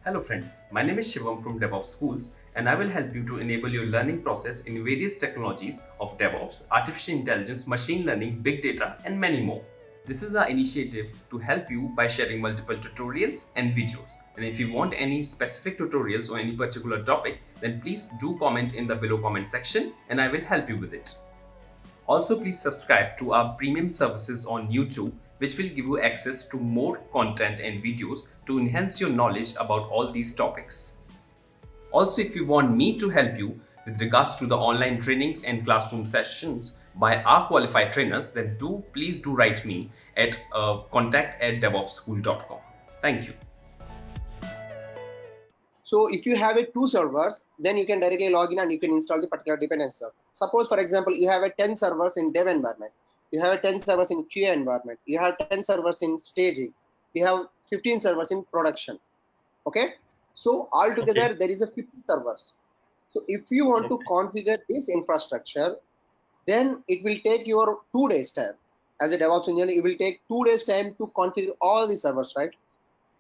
Hello friends, my name is Shivam from DevOps Schools and I will help you to enable your learning process in various technologies of DevOps, artificial intelligence, machine learning, big data and many more. This is our initiative to help you by sharing multiple tutorials and videos. And if you want any specific tutorials or any particular topic, then please do comment in the below comment section and I will help you with it. Also, please subscribe to our premium services on YouTube, which will give you access to more content and videos to enhance your knowledge about all these topics. Also, if you want me to help you with regards to the online trainings and classroom sessions by our qualified trainers, then please do write me at contact@devopsschool.com. Thank you. So if you have a two servers, then you can directly log in and you can install the particular dependency. Suppose, for example, you have a 10 servers in dev environment, you have a 10 servers in QA environment, you have 10 servers in staging, you have 15 servers in production. Okay, so altogether Okay. there is a 50 servers. So if you want to Okay. configure this infrastructure, then it will take your 2 days time. As a DevOps engineer, it will take 2 days time to configure all the servers, right?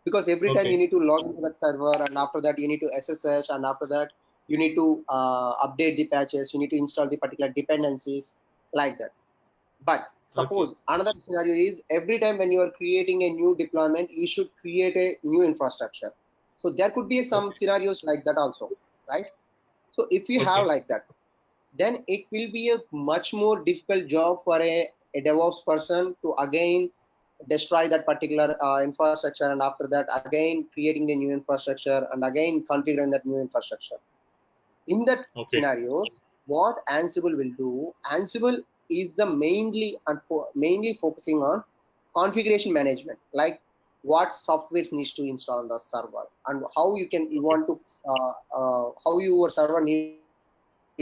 Because every time you Okay. need to log into that server, and after that you need to SSH, and after that you need to update the patches, you need to install the particular dependencies, like that. But Okay. suppose another scenario is, every time when you are creating a new deployment, you should create a new infrastructure. So there could be some Okay. scenarios like that also, right? So if you have Okay. like that, then it will be a much more difficult job for a DevOps person to again destroy that particular infrastructure, and after that again creating the new infrastructure and again configuring that new infrastructure. In that Okay. scenario, what Ansible will do, Ansible is the mainly focusing on configuration management, like what softwares needs to install on the server, and how you Okay. want to how your server needs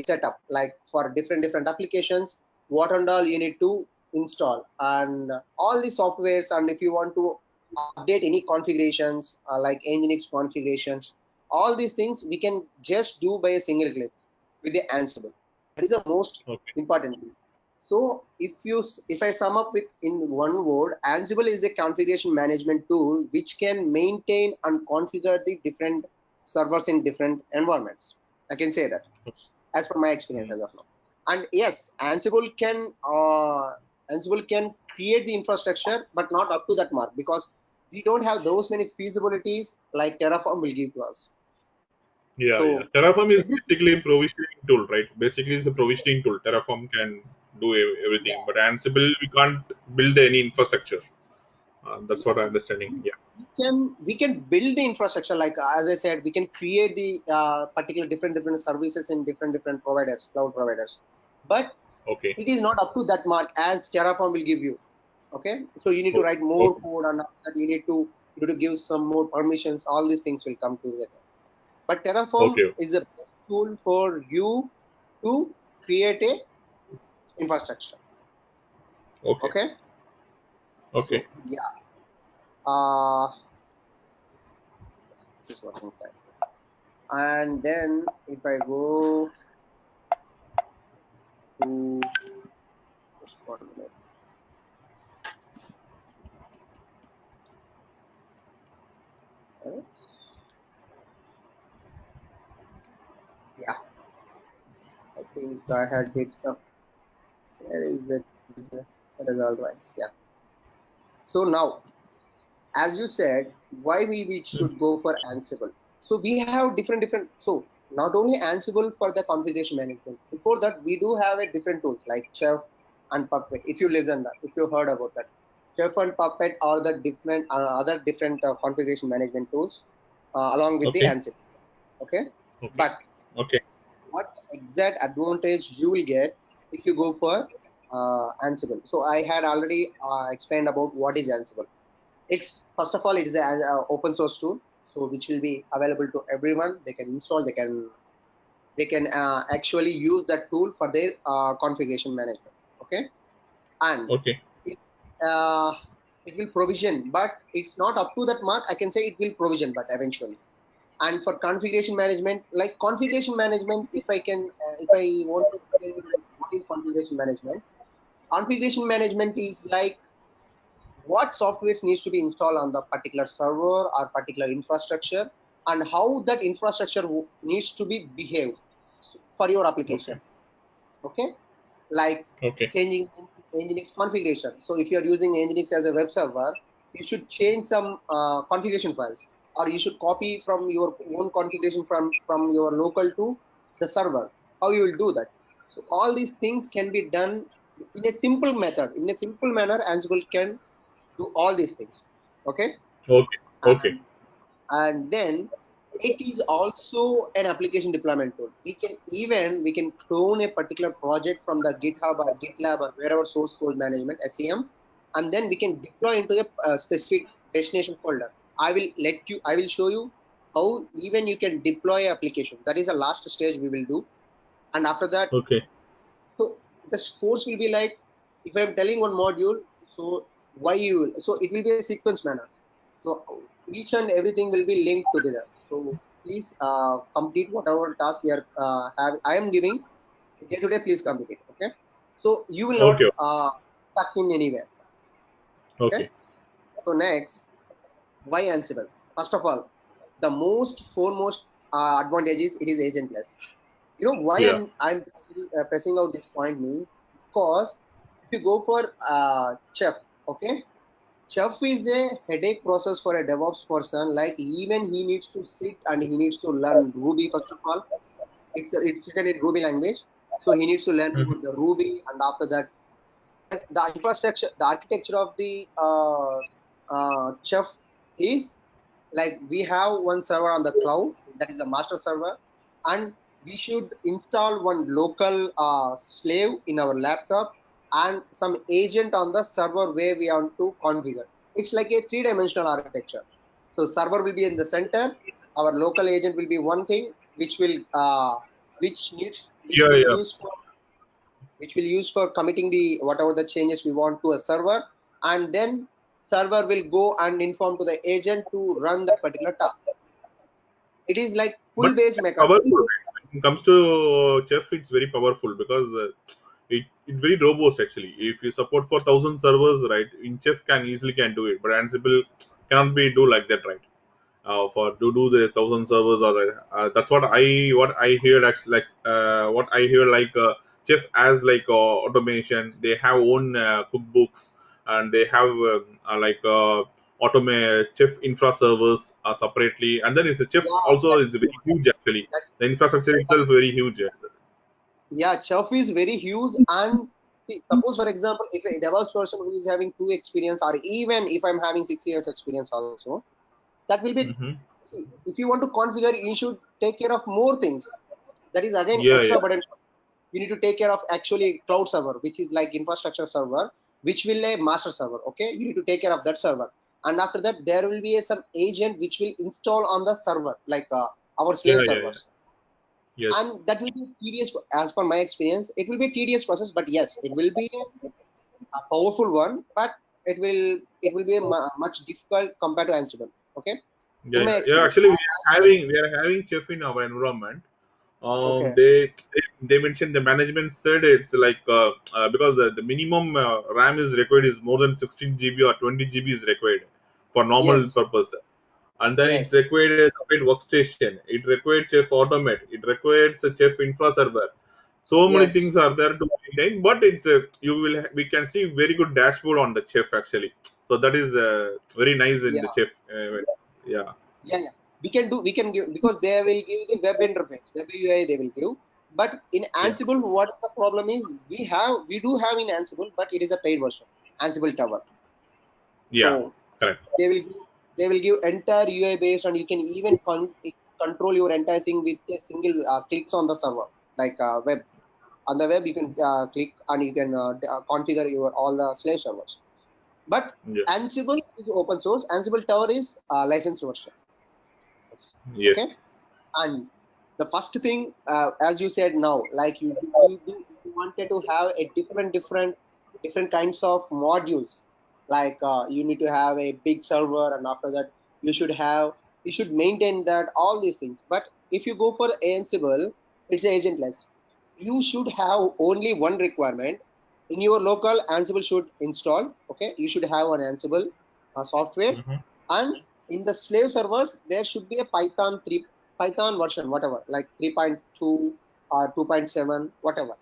set up, like for different applications, what and all you need to install, and all the softwares, and if you want to update any configurations like Nginx configurations, all these things we can just do by a single click with the Ansible. That is the most Okay. important thing. So if I sum up with in one word, Ansible is a configuration management tool which can maintain and configure the different servers in different environments. I can say that as per my experience Mm. as of now. And yes, Ansible can create the infrastructure, but not up to that mark, because we don't have those many feasibilities like Terraform will give to us. Yeah. Yeah. So Terraform is every, basically a provisioning tool, right? Basically, it's a provisioning tool. Terraform can do everything, yeah, but Ansible we can't build any infrastructure. That's what I'm yeah, understanding. Yeah. we can build the infrastructure, like as I said, we can create the particular different services in different providers, cloud providers, but Okay. it is not up to that mark as Terraform will give you. Okay, so you need to Okay. write more Okay. code, and after that you need to give some more permissions. All these things will come together, but Terraform Okay. is a best tool for you to create a infrastructure. Okay. Okay, Okay. so yeah, uh this is working fine. And then if I go to, just 1 minute. Right? Yeah, I think I had did some, where is that? That is all right. Yeah, so now, as you said, why we Mm. should go for Ansible. So we have different. So not only Ansible for the configuration management. Before that, we do have a different tools like Chef and Puppet. If you listen that, if you heard about that, Chef and Puppet are the different other different configuration management tools along with the Okay. Ansible. Okay, Okay. but Okay. what exact advantage you will get if you go for Ansible? So I had already explained about what is Ansible. It's first of all, it is an open source tool, so which will be available to everyone. They can install, they can actually use that tool for their configuration management. Okay, and Okay. it, uh, it will provision, but it's not up to that mark. I can say it will provision, but eventually. And for configuration management, like configuration management, if I want to explain you like what is configuration management, configuration management is like what softwares needs to be installed on the particular server or particular infrastructure, and how that infrastructure needs to be behaved for your application. Okay, like Okay. changing Nginx configuration. So if you are using Nginx as a web server, you should change some configuration files, or you should copy from your own configuration from your local to the server. How you will do that? So all these things can be done in a simple method. In a simple manner, Ansible can do all these things. Okay, Okay. Okay. and then it is also an application deployment tool. We can clone a particular project from the GitHub or GitLab or wherever source code management SCM, and then we can deploy into a specific destination folder. I will show you how even you can deploy application. That is the last stage we will do. And after that, Okay. so the course will be like, if I'm telling one module, so why you will, so it will be a sequence manner. So each and everything will be linked together. So please complete whatever task we are I am giving day to day. Please complete it. Okay. So you will not Okay. stuck in anywhere. Okay. Okay. So next, why Ansible? First of all, the most foremost advantage is it is agentless. You know why Yeah. I'm pressing out this point means, because if you go for Chef, okay, Chef is a headache process for a DevOps person. Like even he needs to sit and he needs to learn Ruby first of all. It's written in Ruby language, so he needs to learn Mhm. about the Ruby, and after that, the infrastructure, the architecture of the Chef is like we have one server on the cloud, that is a master server, and we should install one local slave in our laptop and some agent on the server where we want to configure. It's like a three-dimensional architecture. So server will be in the center, our local agent will be one thing which Yeah. will Yeah. use for committing the whatever the changes we want to a server, and then server will go and inform to the agent to run that particular task. It is like But full based it's mechanism. powerful. Right? When it comes to Chef, it's very powerful because it very robust actually. If you support for 1,000 servers, right, in Chef can do it, but Ansible cannot be do like that, right? For to do the 1,000 servers or that's what I hear actually like what I hear like Chef as like automation. They have own cookbooks and they have like automate Chef infra servers separately, and then it's a Chef Yeah, also is very huge actually. that, The infrastructure that itself very huge. yeah, Chef is very huge. And see, suppose for example, if a DevOps person who is having 2 experience, or even if I'm having 6 years experience also, that will be, Mm-hmm. see, if you want to configure, you should take care of more things. That is again Yeah, yeah, extra burden. You need to take care of actually cloud server, which is like infrastructure server, which will a master server. Okay, you need to take care of that server, and after that there will be some agent which will install on the server, like our yeah, slave yeah, yeah. servers. Yes. And that will be tedious. As per my experience, it will be a tedious process, but yes, it will be a powerful one, but it will be a much difficult compared to Ansible. Okay, Yeah, in my yeah, yeah. experience. Actually, we are having Chef in our environment. Okay. They mentioned the management said it's like because the minimum RAM is required is more than 16 GB or 20 GB is required for normal Yes. purpose, and then it's Yes. required a separate workstation. It required Chef Automate. It requires a Chef Infra server. So many things Yes. are there to maintain, but it's we can see very good dashboard on the Chef actually. So that is very nice in the Yeah. Chef. Yeah, Yeah. We can give, because they will give the web interface, web UI they will give. But in yeah, Ansible, what the problem is, we do have in Ansible, but it is a paid version, Ansible Tower. yeah. So Correct. they will give entire UI based, and you can even control your entire thing with a single clicks on the server, like web. On the web, you can click and you can configure your all the slave servers. But Yes. Ansible is open source. Ansible Tower is licensed version. Okay. Yes. And the first thing, as you said now, like you wanted to have a different kinds of modules. Like you need to have a big server, and after that you should maintain that, all these things. But if you go for Ansible, it's agentless. You should have only one requirement. In your local, Ansible should install. Okay, you should have an Ansible software, Hmm. and in the slave servers, there should be a Python version, whatever, like 3.2 or 2.7, whatever.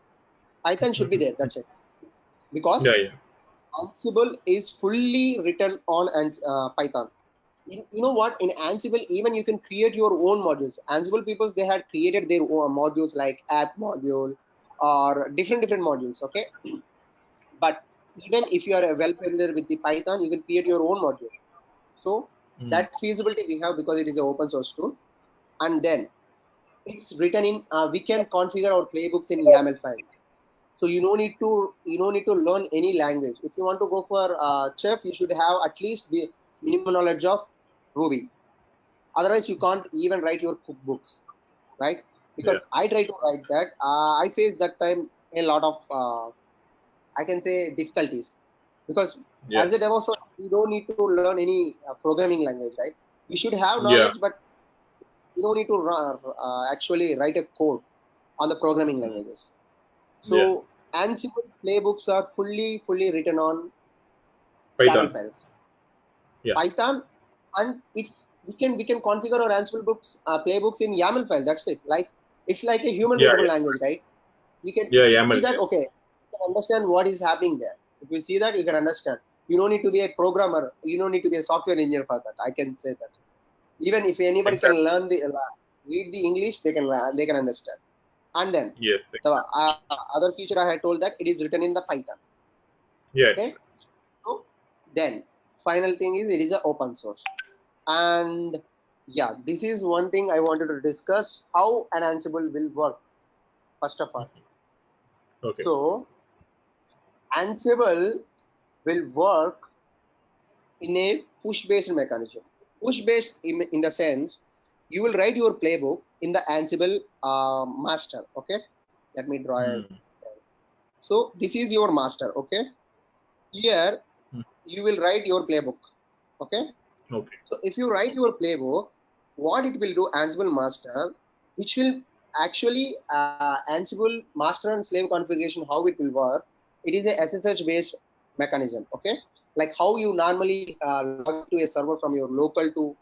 Python should be there. That's it. Because Yeah, yeah, Ansible is fully written on Python. You know what? In Ansible, even you can create your own modules. Ansible people, they had created their own modules like app module or different modules. Okay, but even if you are well familiar with the Python, you can create your own module. So mm, that feasibility we have because it is an open source tool, and then it's written in. We can configure our playbooks in YAML file. So you don't need to learn any language. If you want to go for chef, you should have at least the minimum knowledge of Ruby. Otherwise, you can't even write your cookbooks, right? yeah, Because I try to write that. I faced that time a lot of I can say difficulties because yeah, as a DevOps, you don't need to learn any programming language, right? You should have yeah, knowledge, but you don't need to actually write a code on the programming mm, languages. yeah. So Ansible playbooks are fully written on YAML Python. files, Yeah, Python, and we can configure our Ansible books playbooks in YAML file. That's it. Like it's like a human yeah, readable yeah, language, right? You can, yeah. if you see YAML. that, okay, you can understand what is happening there. If you see that, you can understand. You don't need to be a programmer. You don't need to be a software engineer for that. I can say that. Even if anybody can Exactly. learn the read the English, they can understand. And then Yes. the Exactly. other feature I had told that it is written in the Python. Yeah. Okay. So then final thing is it is an open source. And yeah, this is one thing I wanted to discuss how an Ansible will work first of all. Okay. So Ansible will work in a push-based mechanism. Push-based in the sense you will write your playbook in the Ansible master. Okay, let me draw it. Mm, So this is your master. Okay, here mm, you will write your playbook. Okay, okay. so if you write your playbook, what it will do, Ansible master, which will actually Ansible master and slave configuration, how it will work. It is a SSH based mechanism. Okay, like how you normally log into a server from your local to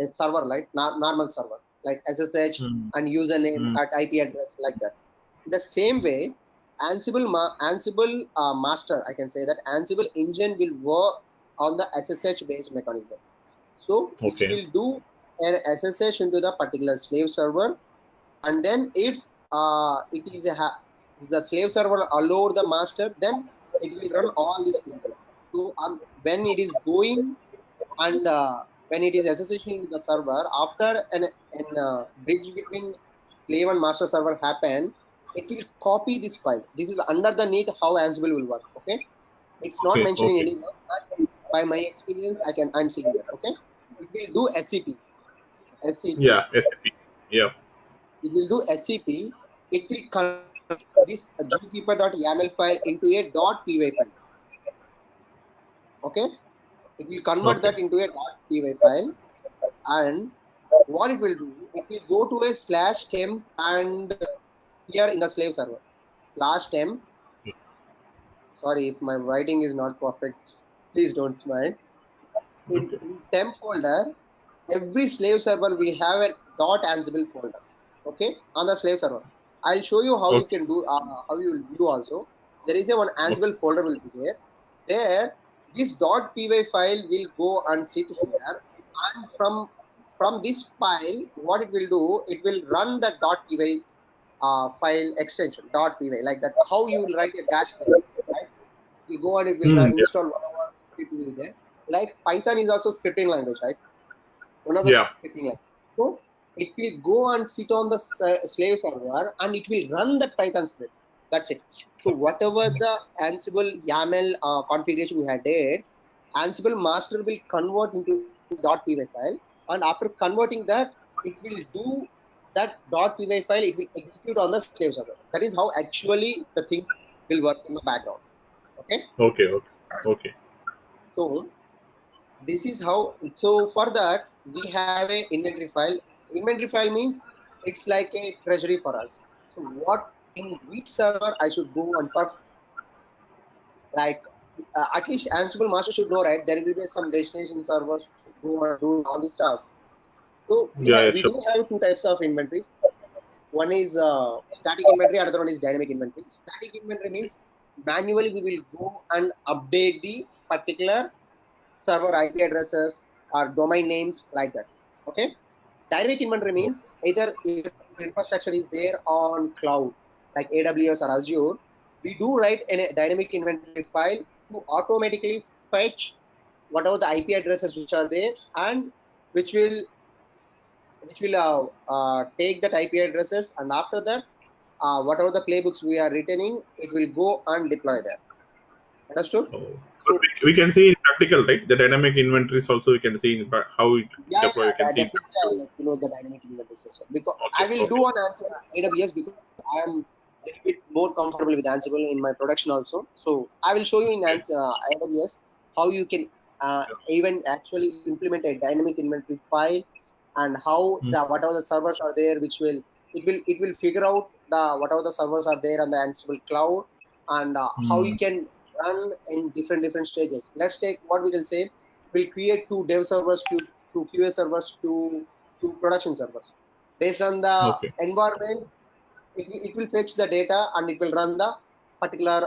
a server, like normal server, like SSH Mm, and username mm, at IP address, like that. The same way, Ansible master, I can say that Ansible engine will work on the SSH based mechanism. So which okay. will do an SSH into the particular slave server, and then if it is the slave server allow the master, then it will run all this playbook. So when it is going and when it is SSH into the server, after an bridge between slave and master server happen, it will copy this file. This is underneath how Ansible will work. Okay, it's not Okay. mentioning Okay. anywhere, but by my experience, I'm seeing that. Okay, it will do SCP. Yeah. SAP. Yeah. It will do SCP. It will convert this zookeeper.yaml file into a .py file. Okay, it will convert Okay. that into a .py file, and what it will do, it will go to a slash temp and here in the slave server slash temp. Sorry if my writing is not perfect. Please don't mind. Okay. In temp folder, every slave server will have a .ansible folder. Okay, on the slave server. I'll show you how you Okay. can do how you will view also. There is a one Okay. Ansible folder will be there. There, this .py file will go and sit here, and from this file, what it will do, it will run the .py file extension .py like that. How you will write a dash script, right? You go and it will Mm, yeah. install whatever script will be there. Like Python is also scripting language, right? One of the Yeah. scripting language. So it will go and sit on the slave server and it will run that Python script. That's it. So whatever the Ansible YAML configuration we had did, Ansible master will convert into .py file, and after converting that, it will do that .py file. It will execute on the slave server. That is how actually the things will work in the background. Okay. Okay. Okay. Okay. So this is how. So for that we have a inventory file. Inventory file means it's like a treasury for us. So what, in which server I should go and perf, like At least Ansible master should know, right? There will be some destination servers to go and do all these tasks. So Yeah, yeah, we sure. do have two types of inventory. One is static inventory, another one is dynamic inventory. Static inventory means manually we will go and update the particular server IP addresses or domain names like that. Okay. Dynamic inventory means either if infrastructure is there on cloud like AWS or Azure, we do write in a dynamic inventory file to automatically fetch whatever the IP addresses which are there, and which will take that IP addresses, and after that whatever the playbooks we are returning, it will go and deploy there. Understood? Oh. But So we can see in practical, right? The dynamic inventories also we can see in how it yeah, deploy. We can see. In definitely I'll let you know the dynamic inventory system, because I okay, will do okay, on answer AWS because I am a little bit more comfortable with Ansible in my production also. So I will show you in okay. AWS how you can Yeah. even actually implement a dynamic inventory file, and how Hmm. the whatever the servers are there, which will it will figure out the whatever the servers are there on the Ansible cloud, and how Hmm. you can run in different stages. Let's take what we can say. We'll create two dev servers, two QA servers, two production servers. Based on the Okay, environment, it will fetch the data and it will run the particular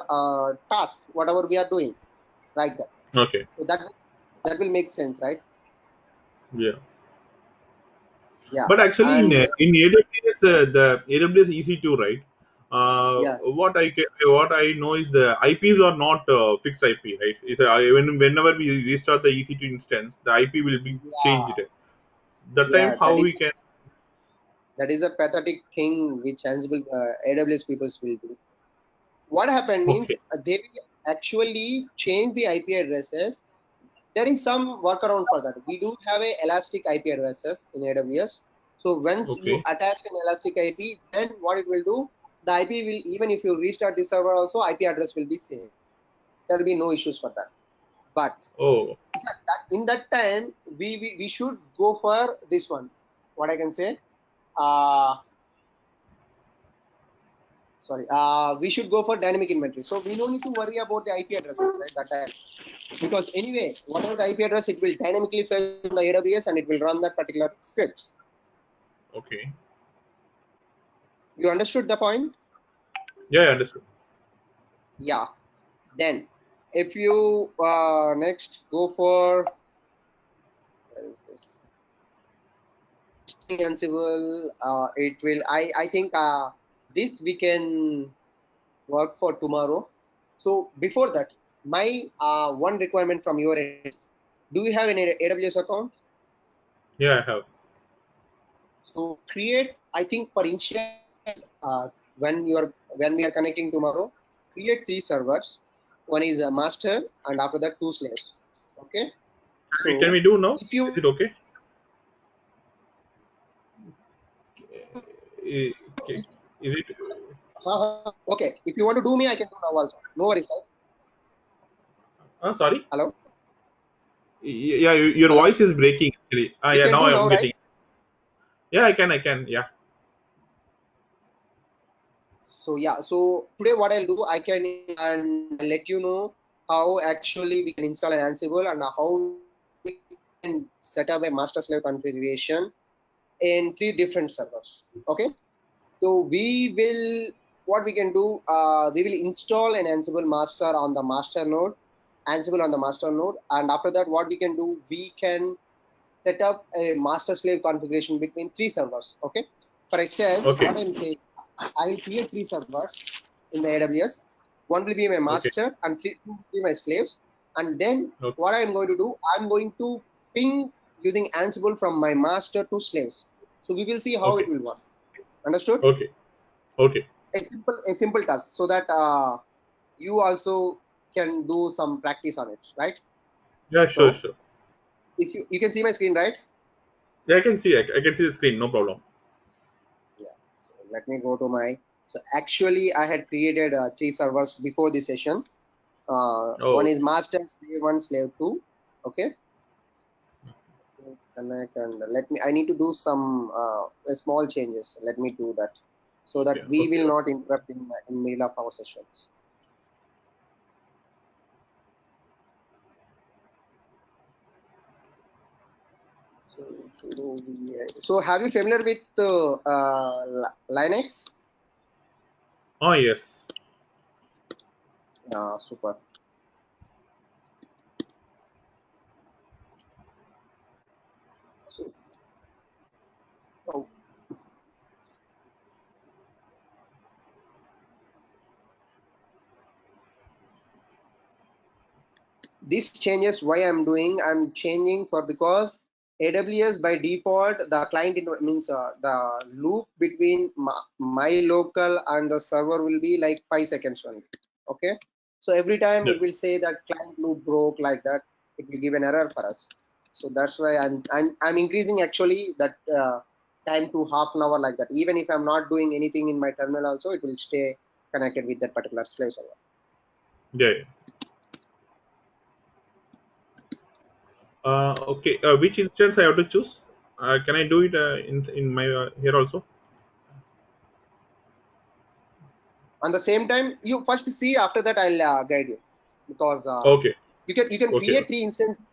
task, whatever we are doing, like that. okay. So that will make sense, right? Yeah. Yeah, But actually, and in AWS, the AWS EC2, right? yeah, What I know is the IPs are not fixed IP, right? Whenever we restart the EC2 instance, the IP will be yeah, changed. The time yeah. how we can. That is a pathetic thing which Ansible AWS people will do. What happened means Okay, they will actually change the IP addresses. There is some workaround for that. We do have a elastic IP addresses in AWS. So once you okay, attach an elastic IP, then what it will do, the IP will, even if you restart the server also, IP address will be same. There will be no issues for that. But oh, in that time, we should go for this one. What I can say, uh, sorry, we should go for dynamic inventory. So we don't need to worry about the IP addresses, right? That time, because anyway, whatever the IP address, it will dynamically fetch from the AWS and it will run that particular scripts. okay. You understood the point? Yeah, I understood. Yeah. Then, if you next go for, where is this? Ansible, it will. I think this we can work for tomorrow. So before that, my one requirement from your end is, do you have an AWS account? Yeah, I have. So create. I think for initial, when we are connecting tomorrow, create three servers. One is a master, and after that two slaves. Okay. Can we So do now? if Is you it okay? I- Is it? okay, if you want to do me, I can do now also. No worries, right? Sorry. Hello, Yeah, your hello. voice is breaking actually. You Yeah, can now do now, I'm right? getting. Yeah, I can. I can. Yeah. So yeah, so today what I'll do, I can and let you know how actually we can install an Ansible and how we can set up a master slave configuration in three different servers. Okay. So we will, what we can do, we will install an Ansible master on the master node, Ansible on the master node, and after that, what we can do, we can set up a master slave configuration between three servers. Okay. For instance, Okay. what I'm saying, I will create three servers in the AWS. One will be my Okay. master and two will be my slaves. And then Okay. what I'm going to do, I'm going to ping using Ansible from my master to slaves. So we will see how it Okay. will work. Understood? Okay. Okay. A simple task, so that you also can do some practice on it, right? Yeah. Sure. So Sure. if you can see my screen, right? Yeah, I can see. I can see the screen. No problem. Yeah. So let me go to my. So actually, I had created three servers before the session. One Oh. is master, slave one, slave two. Okay. Connect, and let me. I need to do some small changes. Let me do that so Okay. that we Okay. will Okay. not interrupt in middle of our sessions. So, so have you familiar with Linux? Oh yes. Yeah, super. So, oh, these changes why I'm changing for because AWS by default the client means the loop between my local and the server will be like 5 seconds only. Okay, so every time Yeah. it will say that client loop broke like that, it will give an error for us. So that's why I'm increasing actually that time to half an hour like that. Even if I'm not doing anything in my terminal also, it will stay connected with that particular slave server. Yeah. Yeah. Okay. Which instance I have to choose? Can I do it in my here also? On the same time you first see, after that I'll guide you because Okay. you can Okay. create three instances.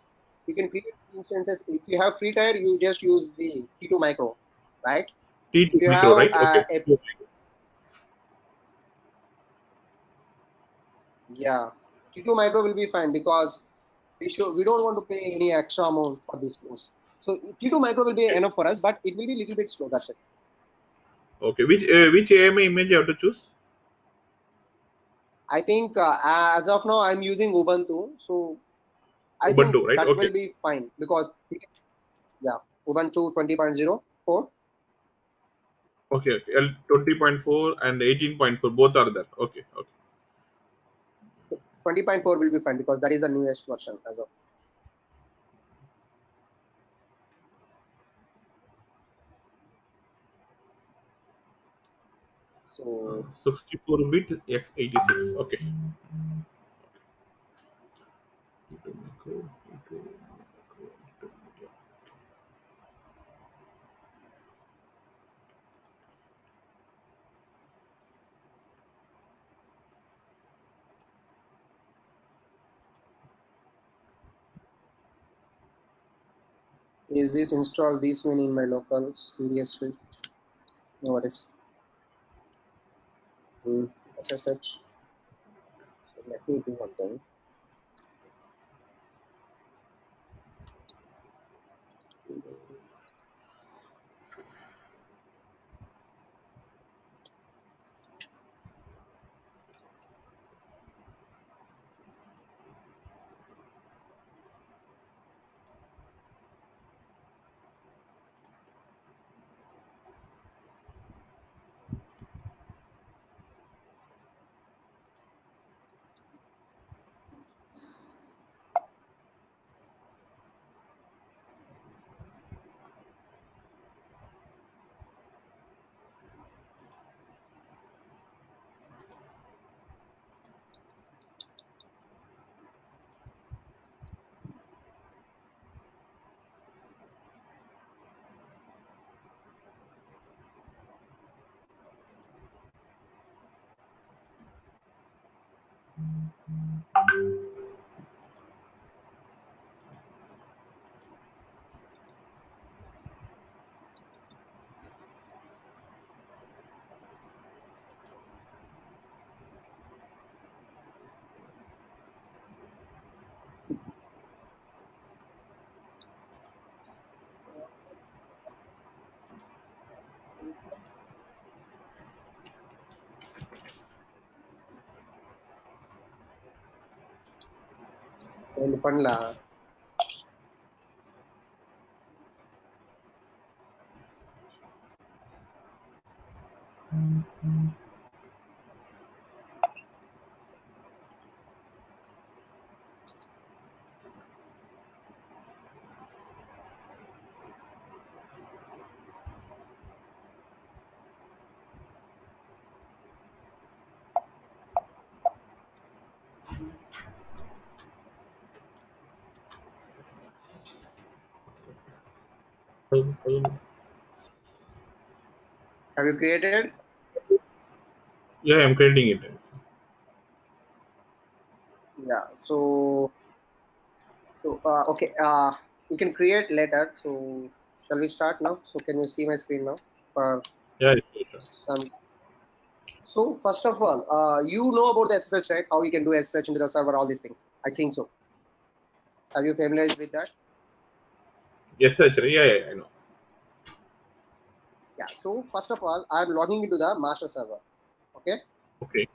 You can create three instances. If you have free tier, you just use the T2 micro, right? T2 If you micro, have right? Okay. yeah, T2 micro will be fine because we don't want to pay any extra amount for this course. So T2 micro will be enough for us, but it will be a little bit slow, that's it. Okay. Which AMA image you have to choose? I think as of now I'm using Ubuntu, so I think Ubuntu, right? that Okay. will be fine because yeah, Ubuntu 20.04. Okay. Okay. L 20.4 and 18.4 both are there. Okay. Okay. 20.4 will be fine because that is the newest version as of. So 64-bit x86. Okay. T2 micro, T2 micro, T2 micro. is this install this one in my local seriously? No worries. SSH. So let me do one thing. ஒன்று பண்ணலாம். Have you created? Yeah, I'm creating it. Yeah. So okay. you can create later. So shall we start now? So can you see my screen now? For Yeah, sure. some. So first of all, you know about the SSH, right? How you can do SSH into the server, all these things. I think so. Are you familiar with that? Yes, actually, yeah, I know. Yeah. So first of all, I'm logging into the master server. Okay. Okay,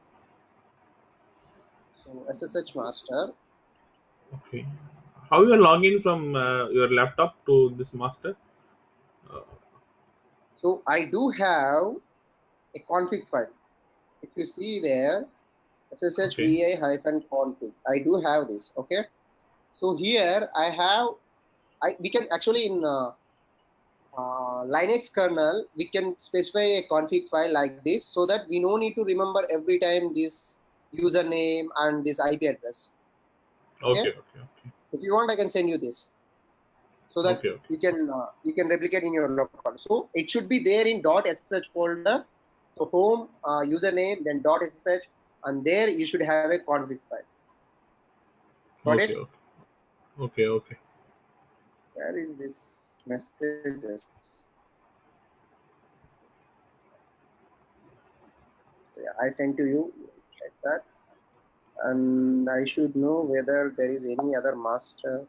So SSH master. okay. How you log in from your laptop to this master? Uh, So I do have a config file. If you see there, okay, sshva-config. I do have this. Okay. So here I have. We can actually in Linux kernel we can specify a config file like this so that we no need to remember every time this username and this IP address. Okay. okay, okay, okay, If you want, I can send you this so that okay, okay, you can replicate in your local. So it should be there in .ssh folder. So home username then .ssh and there you should have a config file. Got okay, it? okay, okay, okay. Where is this messages? Yeah, I sent to you. Check that. And I should know whether there is any other master.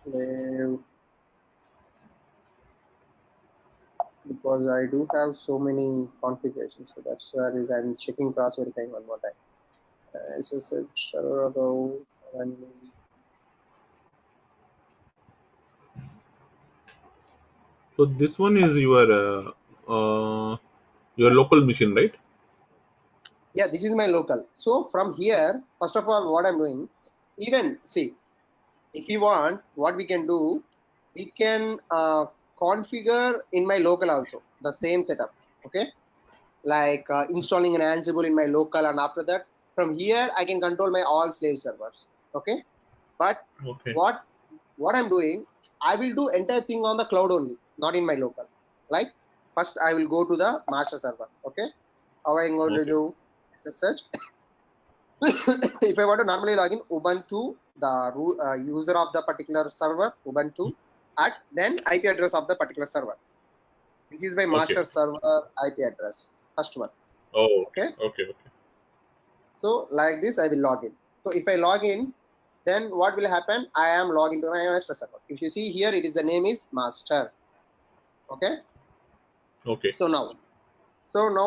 Slave, because I do have so many configurations, so that's why I'm checking cross verifying one more time. SSH server ago and So this one is your local machine, right? yeah, this is my local. So from here, first of all, what I'm doing, even see, if you want, what we can do, we can configure in my local also the same setup. Okay, like installing an Ansible in my local, and after that, from here I can control my all slave servers. Okay, but Okay, what I'm doing, I will do entire thing on the cloud only, not in my local. Like first, I will go to the master server. Okay, how I'm going to okay, do SSH. If I want to normally log in Ubuntu, the user of the particular server, Ubuntu, at then IP address of the particular server. This is my okay. master server IP address, first one. Oh, okay, Okay. okay, okay. So like this, I will log in. So if I log in, then what will happen? I am logged into my master server. If you see here, it is the name is master. Okay. Okay. So now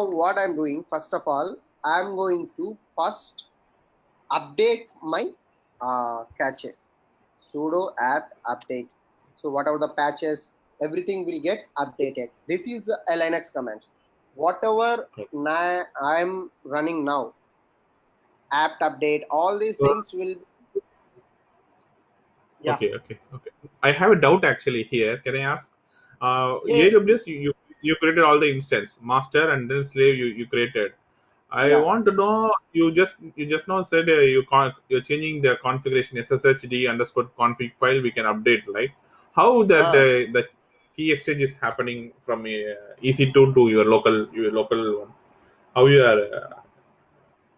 what I'm doing, first of all, I'm going to first update my cache. Sudo apt update. So whatever the patches, everything will get updated. This is a Linux command. Whatever I'm running now, apt update, all these Uh, things will, yeah, Okay, okay, okay. I have a doubt actually here. Can I ask? yeah, AWS, you created all the instance, master and then slave you created. I yeah. want to know you just now said you're changing the configuration SSHD underscore config file we can update, right? How that Uh, the key exchange is happening from EC2 to your local one? How you are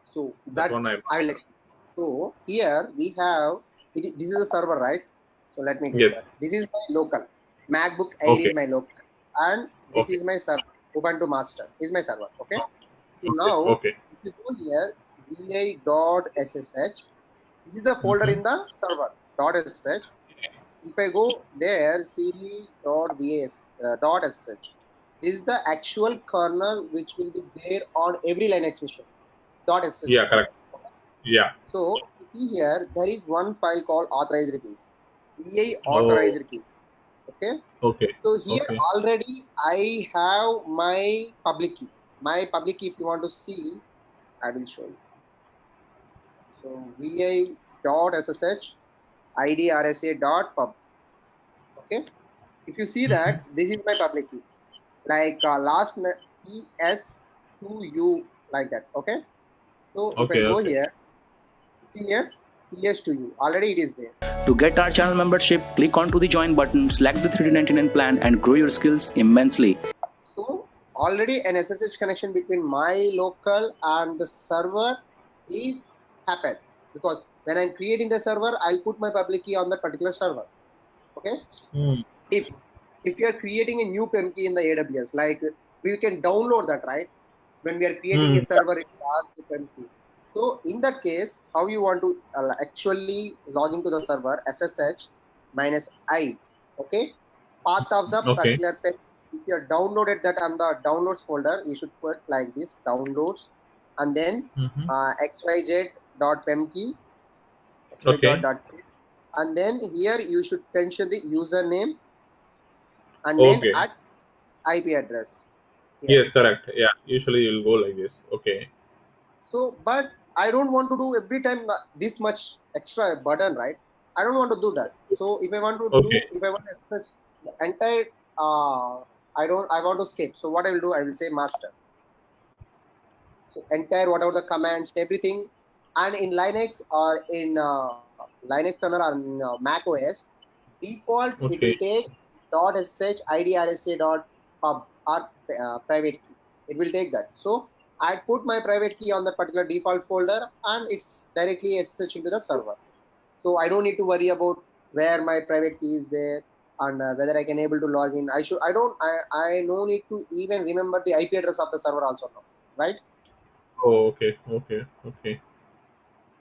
so that that one I'm I will asking. explain. So here we have, this is a server, right? So let me take that. Yes. This is my local. MacBook Air Okay. is my local. And this Okay. is my server. Ubuntu Master is my server. Okay. So Okay. now, Okay. if you go here, vi.ssh, this is the folder Mm-hmm. in the server .ssh. If I go there, cd.vas.ssh, this is the actual kernel which will be there on every Linux machine. .ssh Yeah. file. Correct. Yeah. So you see here, there is one file called authorized keys. vi Oh. authorized key. Okay. Okay. So here Okay. already I have my public key. My public key, if you want to see, I will show you. So vi.ssh idrsa.pub. Okay. If you see Mm-hmm. that, this is my public key. Like last ES2U like that. Okay. So if I Okay. go Okay. here, see here. Yes to you. Already it is there. To get our channel membership, click onto the join button, select the 3D99 plan and grow your skills immensely. So already an SSH connection between my local and the server is happened, because when I'm creating the server, I'll put my public key on that particular server. Okay. Hmm. If you are creating a new PEM key in the AWS, like we can download that, right? When we are creating Hmm. a server, it asks the PEM key. So in that case, how you want to actually log into the server, SSH minus I, okay? Path of the Okay. particular PEM. If you have downloaded that on the downloads folder, you should put like this, downloads, and then Mm-hmm. xyz.pemkey, Okay. xyz.pem, and then here you should mention the username and then Okay. at IP address here. Yes, correct. Yeah. Usually you'll go like this. Okay. So, but I don't want to do every time this much extra burden, right? I don't want to do that. So, if I want to Okay. do, if I want to search the entire, I want to skip. So, what I will do, I will say master. So, entire whatever the commands, everything, and in Linux or in Linux kernel or in Mac OS, default it will Okay. take .sh idrsa dot pub or private key. It will take that. So I put my private key on that particular default folder and it's directly SSH into the server. So I don't need to worry about where my private key is there and whether I can able to log in. I no need to even remember the IP address of the server also now, right? Oh, okay. Okay. Okay.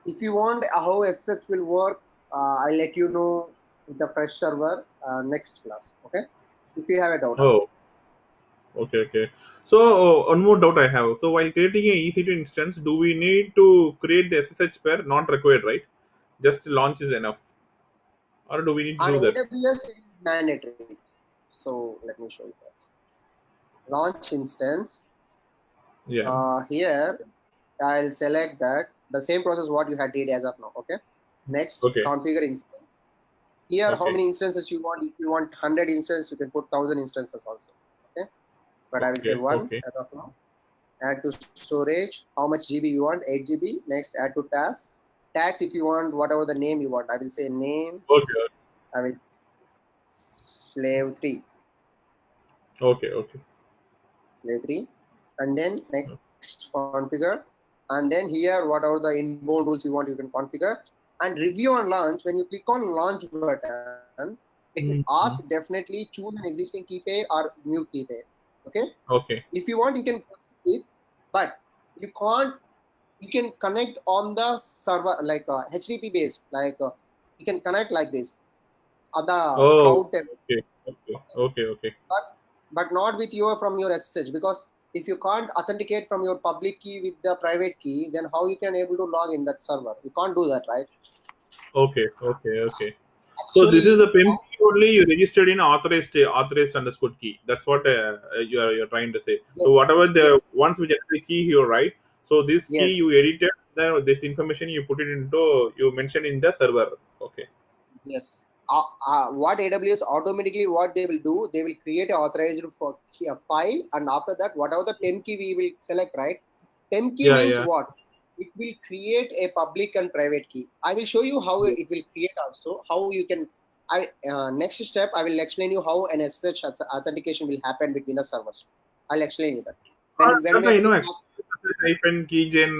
If you want how SSH will work, I'll let you know with the fresh server next class. Okay. If you have a doubt on that. Oh, okay. Okay. So one more doubt I have. So while creating a EC2 instance, do we need to create the SSH pair? Not required, right? Just launch is enough, or do we need to On do that? AWS, it is mandatory. So let me show you that. Launch instance. Yeah. Here, I'll select that the same process what you had did as of now. Okay. Next, Okay. configure instance. Here, how Okay. many instances you want? If you want 100 instances, you can put 1,000 instances also. Okay. But I will say Okay. one Okay. as of now. Add to storage, how much GB you want, 8 GB. Next, add to tags if you want whatever the name you want. I will say name, Okay. I will slave 3, Okay. Okay. slave 3, and then next configure, and then here whatever the inbound rules you want you can configure, and review on launch. When you click on launch button, it will ask Mm-hmm. definitely choose an existing key pair or new key pair. Okay, Okay. if you want you can proceed with, but you can't, you can connect on the server like HTTP based, like you can connect like this on the Oh. cloud terminal, Okay. Okay. Okay. Okay. but not with your from your SSH, because if you can't authenticate from your public key with the private key, then how you can able to log in that server? You can't do that, right? Okay. Okay. Okay. So this is a Actually, PIN key only you registered in authorized underscore key. That's what you're trying to say. So yes, whatever the yes, once we get the key here, right? So this key yes, you edited, then this information you put it into you mentioned in the server. Okay. yes. What AWS automatically what they will do, they will create a authorized for key, a file, and after that, whatever the 10 key we will select, right? 10 key Yeah. means Yeah. what? It will create a public and private key. I will show you how Yes. it will create also, how you can. Next step, I will explain you how an SSH authentication will happen between the servers. I'll explain you that. When That we are I know doing actually. SSH keygen,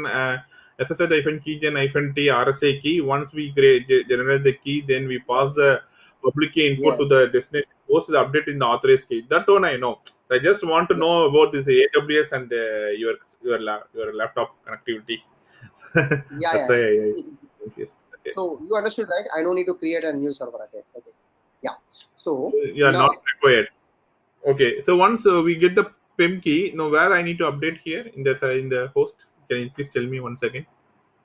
SSH keygen T RSA key. Once we generate the key, then we pass yes, the public key info yes, to the destination. Post the update in the authorized key. That one I know. I just want to yes, know about this AWS and your laptop connectivity. yeah, That's yeah. why I Yeah. confused. Okay. So you understood, right? I don't need to create a new server again. Okay. Yeah. So Yeah, not now required. Okay. So once we get the PIM key, now where I need to update here in the host? Can you please tell me one second?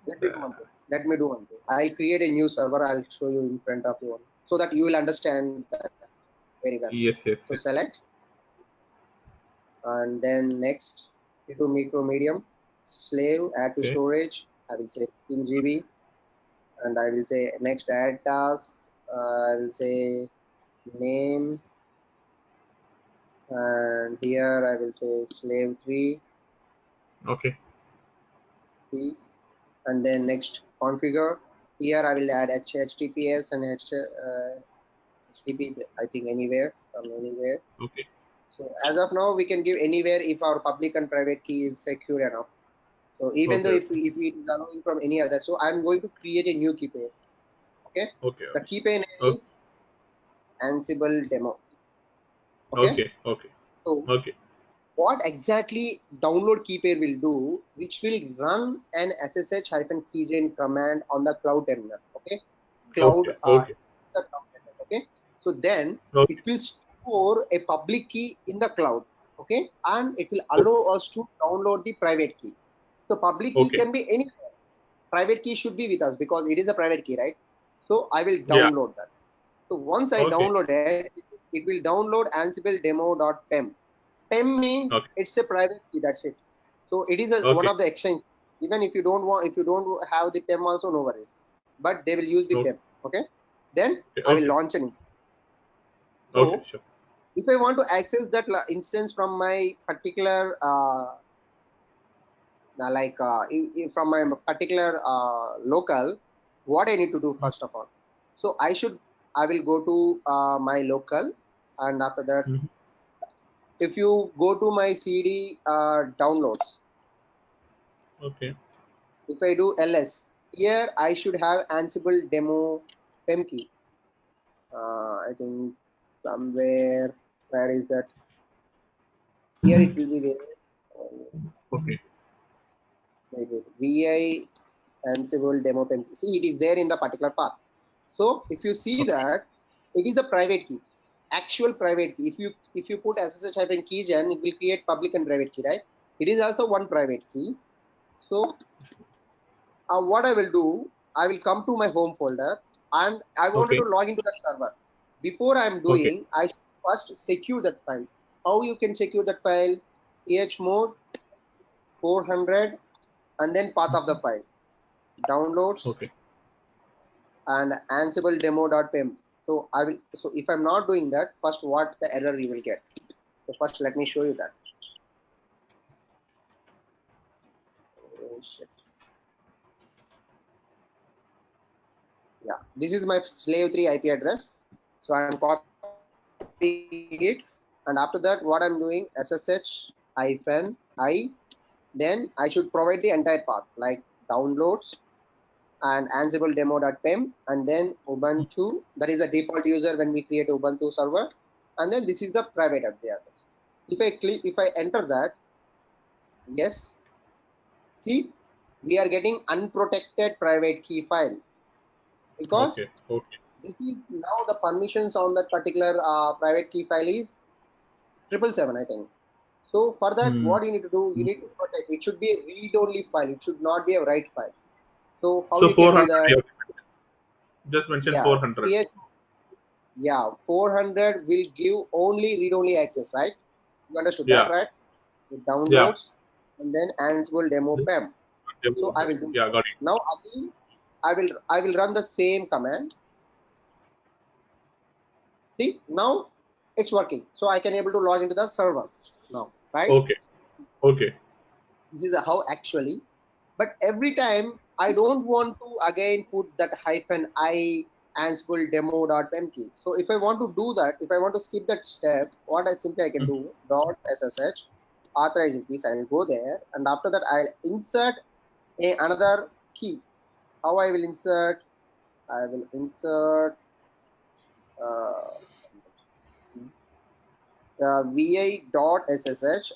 let me do one thing. Let me do one thing. I'll create a new server. I'll show you in front of you so that you will understand that very well. Yes, yes, So yes. select and then next into micro medium slave add to Okay, storage. I will say 15 GB and I will say next add tasks. I will say name and here I will say slave okay, 3 and then next configure. Here I will add HTTPS and HTTP, I think anywhere, from anywhere. Okay. So as of now, we can give anywhere if our public and private key is secure enough. So even though Okay. if it is allowing from any other, so I'm going to create a new key pair. Okay. Okay. The key pair name Okay. is Ansible demo. Okay. Okay. Okay. So Okay. what exactly download key pair will do, which will run an SSH-keygen command on the cloud terminal. Okay. Cloud, Okay. Okay. the cloud terminal. Okay. So then Okay. it will store a public key in the cloud. Okay. And it will Okay. allow us to download the private key. So public key Okay. can be anywhere. Private key should be with us because it is a private key, right? So I will Yeah. download that. So once I Okay. download it will download Ansible demo.pem. PEM means Okay. it's a private key. That's it. So it is one Okay. of the exchange. Even if you don't want, if you don't have the PEM also, no worries. But they will use the Okay. PEM. Okay. Then I will Okay. launch an instance. Okay. So Sure. if I want to access that instance from my particular from my particular local, what I need to do first of all. So I will go to my local, and after that, Mhm. if you go to my CD downloads, Okay. if I do ls, here I should have Ansible demo PEM key. I think somewhere, where is that? Here it will be there. Okay. VI Ansible demo PEM key. See, it is there in the particular path. So if you see Okay. that, it is a private key, actual private key. If you put SSH-keygen, it will create public and private key, right? It is also one private key. So what I will do, I will come to my home folder and I wanted Okay. to log into that server. Before I am Okay. doing, I should first secure that file. How you can secure that file? Chmod 400 and then path of the file, downloads Okay. and Ansible demo.pem. So I will. So if I'm not doing that, first what the error you will get. So first let me show you that. Oh, shit. Yeah, this is my slave 3 IP address. So I'm copying it, and after that, what I'm doing, SSH-I. Then I should provide the entire path like downloads and Ansible demo.pem, and then Ubuntu. That is the default user when we create Ubuntu server, and then this is the private IP address. If I enter that, yes, see, we are getting unprotected private key file because Okay. Okay. this is now the permissions on that particular private key file is 777, I think. So for that, Hmm. what you need to do, you need to protect. It should be a read-only file. It should not be a write file. So how So you can do 400. that? You just mentioned Yeah, 400. yeah, 400 will give only read-only access, right? You understood that, Yeah. right? With Yeah. downloads and then Ansible demo PEM. So I will do Yeah. that. Got it. Now again, I will run the same command. See, now it's working. So I can able to log into the server now, right? Okay. Okay. This is how actually, but every time I don't want to again put that -I Ansible demo.mk. So if I want to do that, if I want to skip that step, what I can Mhm. do .ssh authorizing keys. I will go there, and after that I'll insert another key. How I will insert? I will insert uh, vi.ssh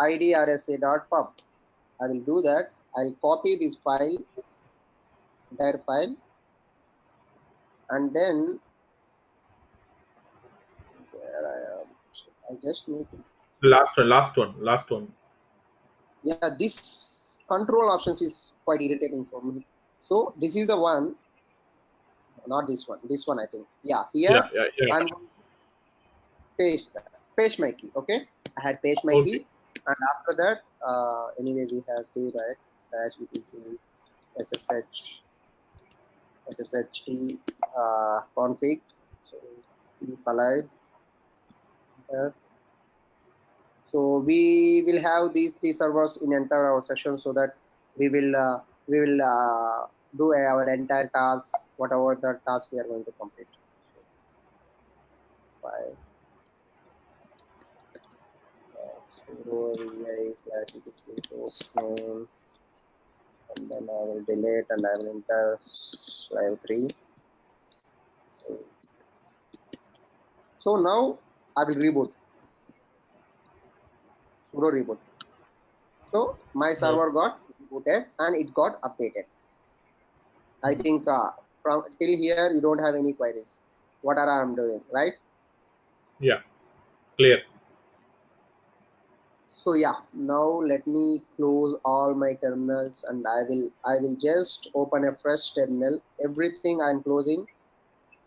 idrsa.pub. I will do that. I'll copy this file, entire file, and then where I am, I just need to, Last one. Last one. Last one. yeah, this control options is quite irritating for me. So this is the one, not this one I think. Yeah, Yeah. here Yeah. Yeah. I'm going to paste my key. Okay, I had paste my Okay. key, and after that, anyway we have to write slash etc ssh sssht config. So keep alive. So we will have these three servers in entire our session, so that we will do our entire task, whatever the task we are going to complete. File sudo vi/etc host name, and then I will delete and I will enter slave 3. So now I will reboot, sudo reboot. So my server got rebooted and it got updated. I think from till here you don't have any queries. What are I'm doing, right? Yeah, clear. So yeah, now let me close all my terminals and I will just open a fresh terminal. Everything I'm closing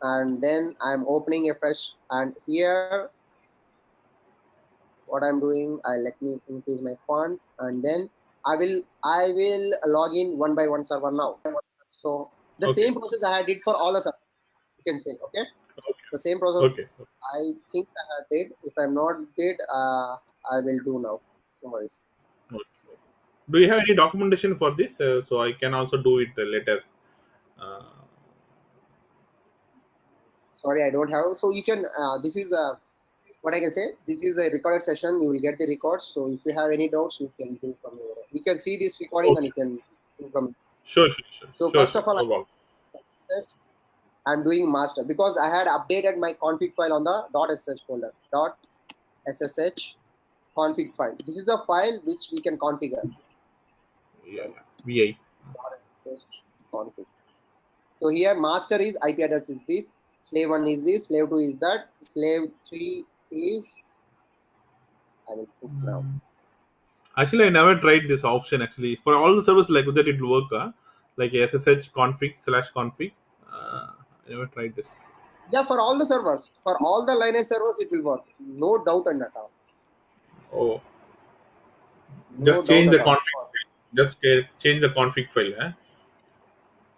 and then I'm opening a fresh, and here what I'm doing, I let me increase my font, and then I will log in one by one server now. So the Okay. same process I did for all the servers, you can say. Okay, the same process Okay. I think I did. If I'm not did, I will do now. No worries. Okay. Do you have any documentation for this? So I can also do it later. Uh, Sorry, I don't have. So you can. This is what I can say. This is a recorded session. You will get the records. So if you have any doubts, you can do from your. You can see this recording and okay. you can do from. Sure, sure, sure, So sure, first sure. of all, No problem. I'm doing master because I had updated my config file on the .ssh folder. .ssh config file. This is the file which we can configure. Yeah, yeah. VI. .ssh config. So here master is IP address is this, slave 1 is this, slave 2 is that, slave 3 is, I will put now. Actually, I never tried this option. Actually, for all the servers like that, it will work. Like SSH config/config. I never tried this. Yeah, for all the servers, for all the Linux servers, it will work. No doubt in at all. Oh, No just doubt change the at all. config. Just change the config file.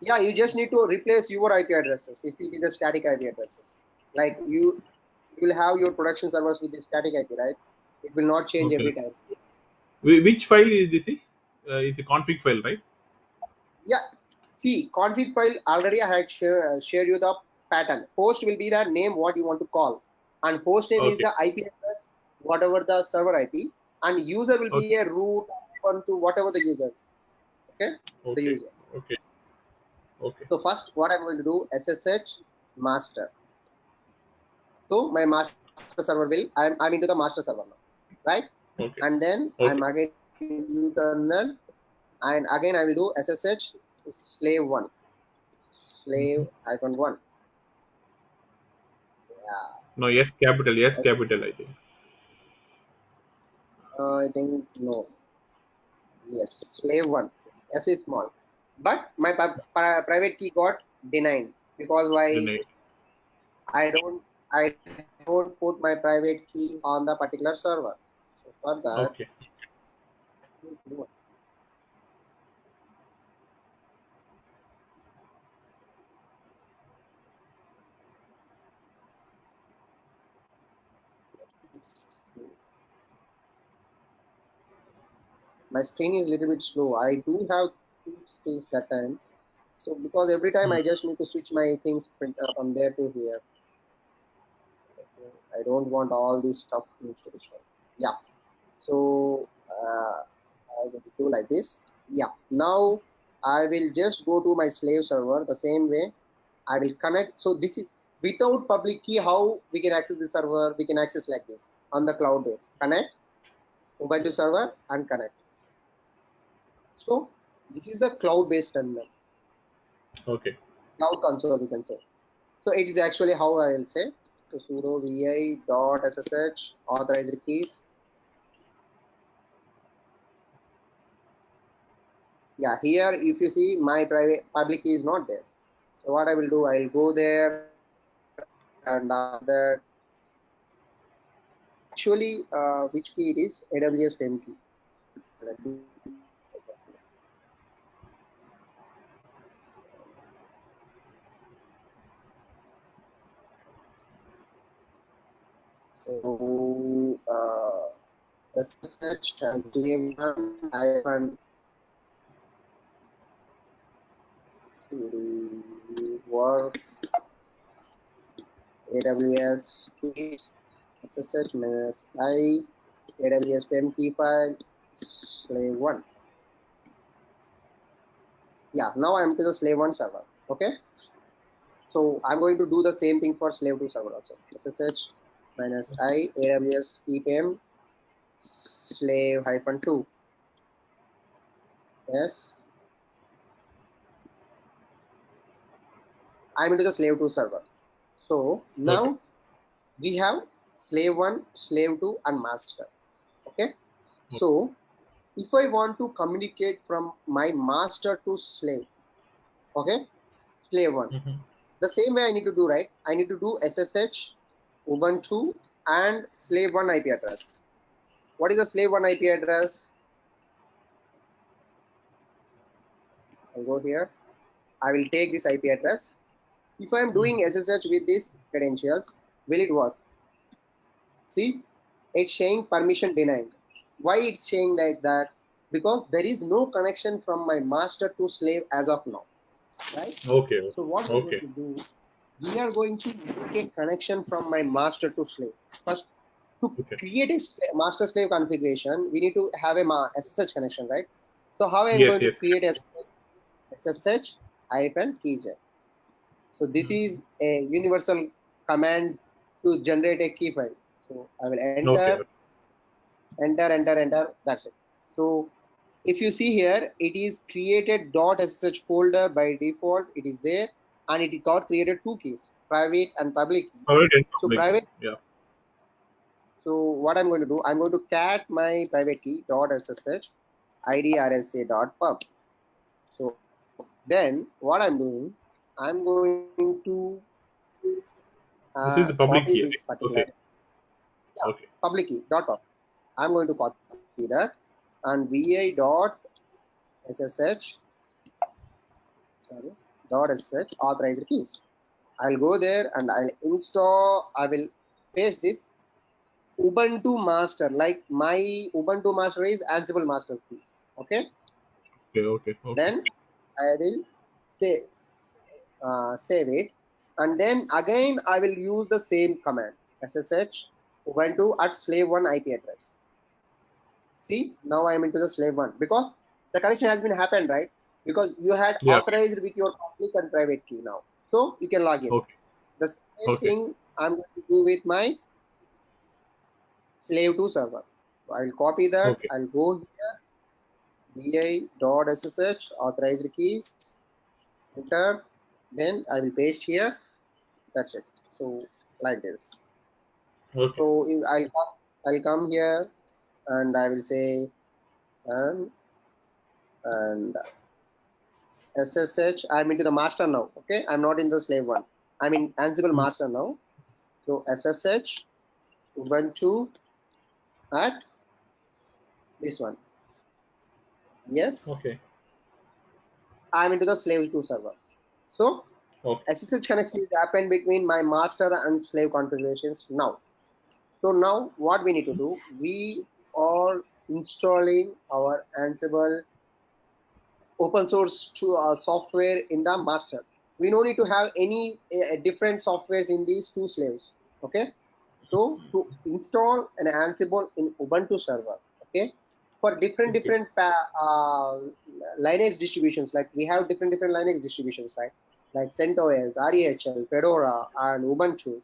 Yeah, you just need to replace your IP addresses if it is a static IP addresses. Like you will have your production servers with the static IP, right? It will not change Okay. every time. Which file is this? Is it's a config file, right? Yeah, see, config file already I had shared you the pattern. Host will be the name what you want to call, and host name is Okay. the IP address, whatever the server IP, and user will be Okay. a root one to whatever the user. Okay, the Okay. user. Okay. Okay. So first, what I'm going to do, SSH master. So my master server will, I'm into the master server now, right? Okay. And then I'm Okay. again new terminal, and again I will do SSH slave one, slave Mhm. icon one. Yeah, No, yes, capital. Yes, capital. I think. I think no. Yes, slave one. S is small, but my private key got denied because The why? name. I don't put my private key on the particular server. So for that, Okay. my screen is a little bit slow. I do have two screens that time. So because every time Hmm. I just need to switch my things from there to here. I don't want all this stuff needs to be shown. Yeah. So I will do like this. Yeah. Now I will just go to my slave server the same way. I will connect. So this is without public key. How we can access the server? We can access like this on the cloud base. Connect mobile to server and connect. So this is the cloud based terminal, Okay. cloud console. You can say. So it is actually how I will say. So sudo vi dot ssh authorized keys. Yeah, here if you see my private public key is not there. So what I will do, I'll go there and that actually which key it is, AWS PEM key. Let me- So SSH and slave one, I and cd work AWS keys SSH minus I AWS PEM key file slave one. Yeah, now I'm to the slave one server. Okay, so I'm going to do the same thing for slave two server also. SSH minus I AWS EPM slave hyphen two. Yes, I'm into the slave two server. So now Okay. we have slave one, slave two, and master. Okay, so if I want to communicate from my master to slave, okay, slave one, Mhm. the same way I need to do, right? I need to do SSH Ubuntu and slave one IP address. What is the slave one IP address? I'll go here. I will take this IP address. If I am doing SSH with these credentials, will it work? See, it's saying permission denied. Why it's saying like that? Because there is no connection from my master to slave as of now, right? Okay. So what we're going Okay. to do, we are going to make a connection from my master to slave. First, to Okay. create a master slave configuration, we need to have a SSH connection, right? So how I am Yes. going to Yes. create a SSH hyphen keygen. So this is a universal command to generate a key file. So I will Okay. enter. That's it. So if you see here, it is created .ssh folder by default. It is there, and it got created two keys, private and public key. Alright, in So public. private. Yeah. So what I'm going to do, I'm going to cat my private key .ssh idrsa.pub. So then what I'm doing, I'm going to This is the copy public key, this right? particular, Okay. yeah, Okay. public key .pub. I'm going to copy that and va.ssh sorry .ssh authorized keys. I'll go there and I'll install. I will paste this Ubuntu master. Like my Ubuntu master is Ansible master key. Okay. Okay. Okay. Okay. Then I will save it, and then again I will use the same command SSH Ubuntu at slave one IP address. See, now I am into the slave one because the connection has been happened, right? Because you had Yeah. authorized with your public and private key now, so you can log in. Okay. The same Okay. thing I'm going to do with my slave two server. So I'll copy that. Okay. I'll go here vi.ssh authorized keys, enter, then I will paste here. That's it. So like this. Okay. So I'll come here and I will say and SSH. I'm into the master now. Okay, I'm not in the slave one. I'm in Ansible Hmm. master now. So SSH Ubuntu at this one. Yes, Okay. I'm into the slave two server. So Okay. SSH connection is happened between my master and slave configurations now. So now what we need to do, we are installing our Ansible open source to software in the master. We no need to have any different softwares in these two slaves. Okay. So to install an Ansible in Ubuntu server, okay, for Okay. different Linux distributions, like we have different Linux distributions, right? Like CentOS, REHL, Fedora, and Ubuntu.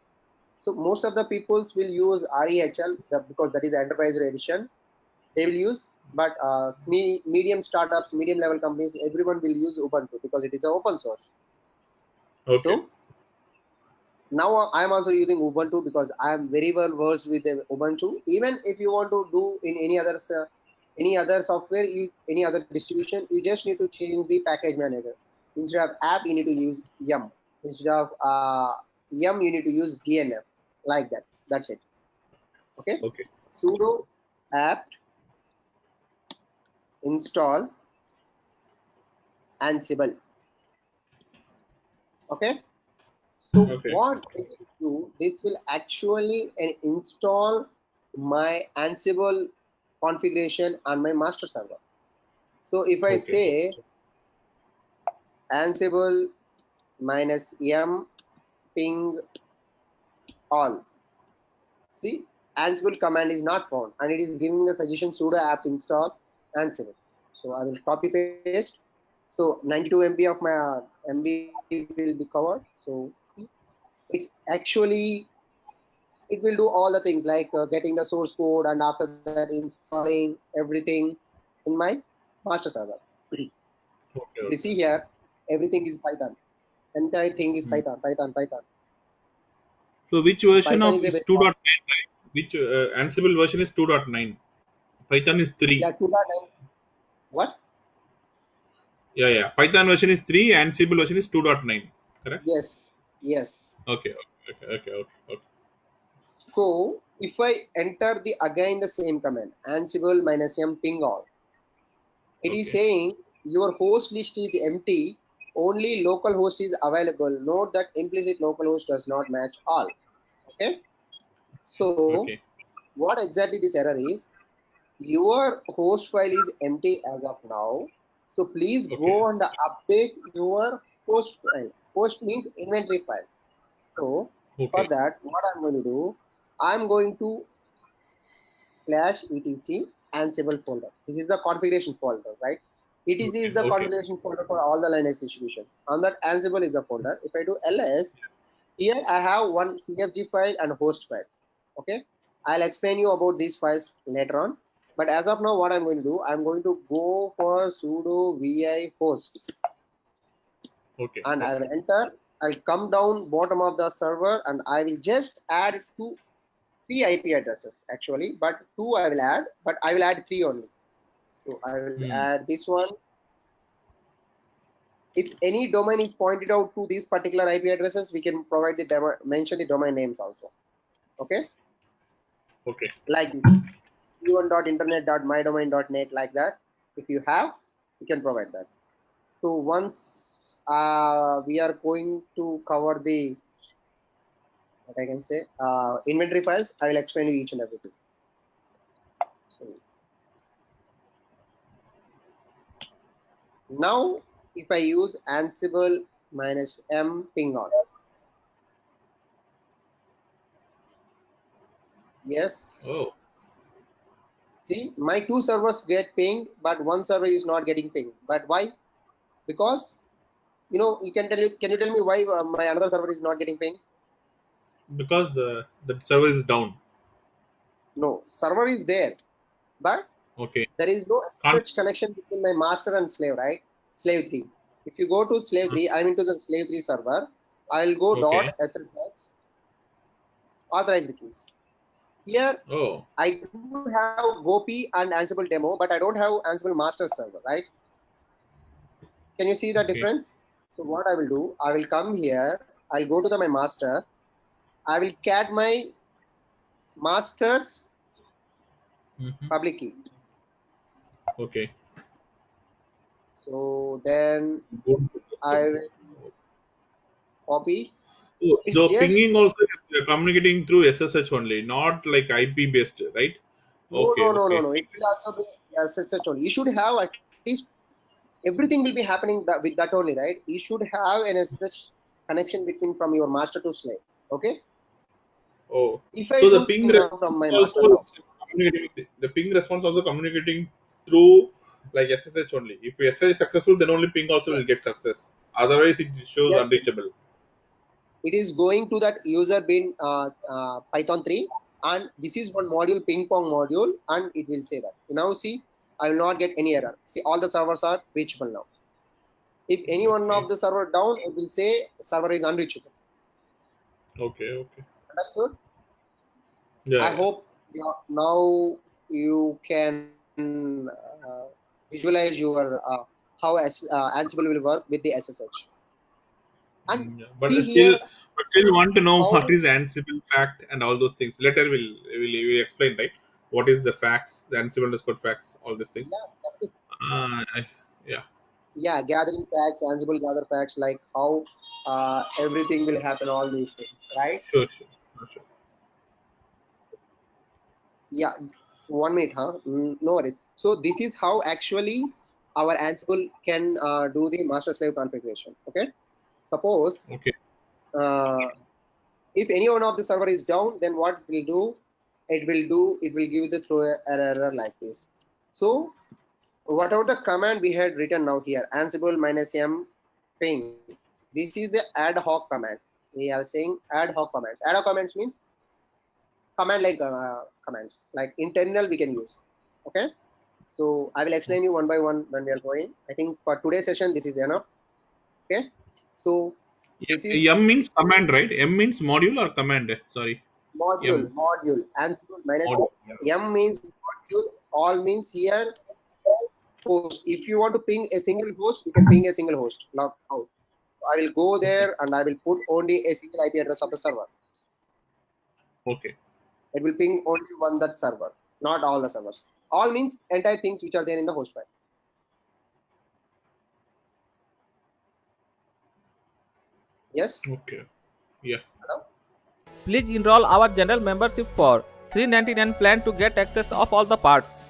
So most of the peoples will use REHL because that is the enterprise edition. They will use, but medium startups, medium level companies, everyone will use Ubuntu because it is open source. Okay. So now I am also using Ubuntu because I am very well versed with the Ubuntu. Even if you want to do in any other software, any other distribution, you just need to change the package manager. Instead of app, you need to use yum. Instead of yum, you need to use dnf, like that. That's it. Okay. Okay. Sudo apt install Ansible. Okay. So Okay. what this will do, this will actually install my Ansible configuration on my master server. So if I Okay. say Ansible minus m ping all. See, Ansible command is not found and it is giving the suggestion sudo apt install Ansible. So I will copy paste. So 92 MB of my MB will be covered. So it's actually, it will do all the things like getting the source code and after that installing everything in my master server. Okay, If you okay. see here, everything is Python. Entire thing is Hmm. Python, Python, Python. So which So version Python of is a is very 2.9, right? Which Ansible version is 2.9? Python is 3. yeah 2.9. What? Yeah, yeah. Python version is 3, Ansible version is 2.9. Correct? Yes, yes. Okay, okay, okay, okay, okay. So if I enter the again the same command Ansible minus m ping all, it is Okay. saying your host list is empty. Only local host is available. Note that implicit local host does not match all. Okay. So Okay. what exactly this error is? Your host file is empty as of now. So please Okay. go and update your host file. Host means inventory file. So for Okay. that, what I'm going to do, I'm going to /etc Ansible folder. This is the configuration folder, right? etc Okay. is the Okay. configuration folder for all the Linux distributions. On that Ansible is the folder. If I do ls, here I have one CFG file and host file. Okay, I'll explain you about these files later on. But as of now, what I'm going to do, I'm going to go for sudo vi hosts Okay. and I Okay. will enter. I'll come down bottom of the server and I will just add three IP addresses actually, but two I will add, but I will add three only. So I will Hmm. add this one. If any domain is pointed out to these particular IP addresses, we can provide the mention the domain names also. Okay, Okay. like v1.internet.mydomain.net like that. If you have, you can provide that. So once we are going to cover the what I can say inventory files, I will explain you each and everything. So now if I use Ansible minus m ping on, yes. Oh. See, my two servers get pinged, but one server is not getting pinged. But why? Because can you tell me why my another server is not getting pinged? Because the server is down. No, server is there, but Okay. there is no Can't. such connection between my master and slave, right? Slave 3. If you go to slave 3, I'm into the slave 3 server. I'll go Okay. dot ssh authorized keys. Here Oh. I do have Gopi and Ansible demo, but I don't have Ansible master server, right? Can you see the Okay. difference? So what I will do, I will come here, I'll go to my master, I will cat my master's Mm-hmm. public key. Okay. So then Go to the I system. will copy. Oh, It's the just pinging also is communicating through SSH only, not like IP based, right? no, Okay. no, no, no, Okay. no. It will also be SSH only. You should have at least everything will be happening with that only, right? You should have an SSH connection between from your master to slave. Okay. Oh. If I So the do ping ping now response from my also master now, is communicating the ping response also communicating through like SSH only. If SSH is successful, then only ping also will yes, get success. Otherwise, it shows yes, unreachable. it is going to that user bin Python 3, and this is one module ping pong module, and it will say that. Now see, I will not get any error. See, all the servers are reachable now. If any one Okay. of the server down, it will say server is unreachable. Okay. Okay. Understood? Yeah. I Yeah. hope now you can visualize your how Ansible will work with the SSH. And Yeah. see here But still want to know what how is Ansible fact and all those things. Later we'll explain, right? What is the facts, the Ansible underscore facts, all these things. yeah, Yeah. yeah, gathering facts, Ansible gather facts, like how everything will happen, all these things, right? Sure. Sure. Sure. Sure. Yeah, 1 minute, huh? No worries. So this is how actually our Ansible can do the master slave configuration. Okay, suppose Okay. if any one of the server is down, then what it will do? It will give the throw error like this. So whatever the command we had written now here, Ansible -m ping. This is the ad hoc command. We are saying ad hoc commands. Ad hoc commands means command like commands, like internal we can use. Okay. So I will explain you one by one when we are going. I think for today's session this is enough. Okay. So this is M means command, right? M means module or command? Sorry. module. Ansible Module. -m means module. All means here host. If you want to ping a single host, you can ping a single host. Not out. I will go there and I will put only a single IP address of the server. Okay. It will ping only one that server, not all the servers. All means entire things which are there in the host file. Yes. Okay. Yeah. Hello? Please enroll our general membership for $399 plan to get access of all the parts.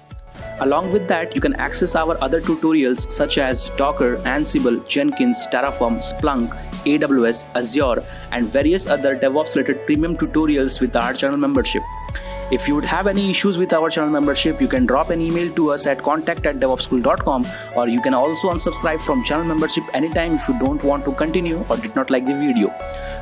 Along with that, you can access our other tutorials such as Docker, Ansible, Jenkins, Terraform, Splunk, AWS, Azure, and various other DevOps related premium tutorials with our channel membership. If you would have any issues with our channel membership, you can drop an email to us at contact@devopsschool.com, or you can also unsubscribe from channel membership anytime if you don't want to continue or did not like the video.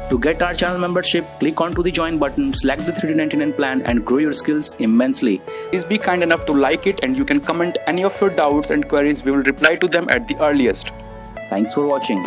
To get our channel membership, click onto the join button, select the $399 plan and grow your skills immensely. Please be kind enough to like it, and you can comment any of your doubts and queries. We will reply to them at the earliest. Thanks for watching.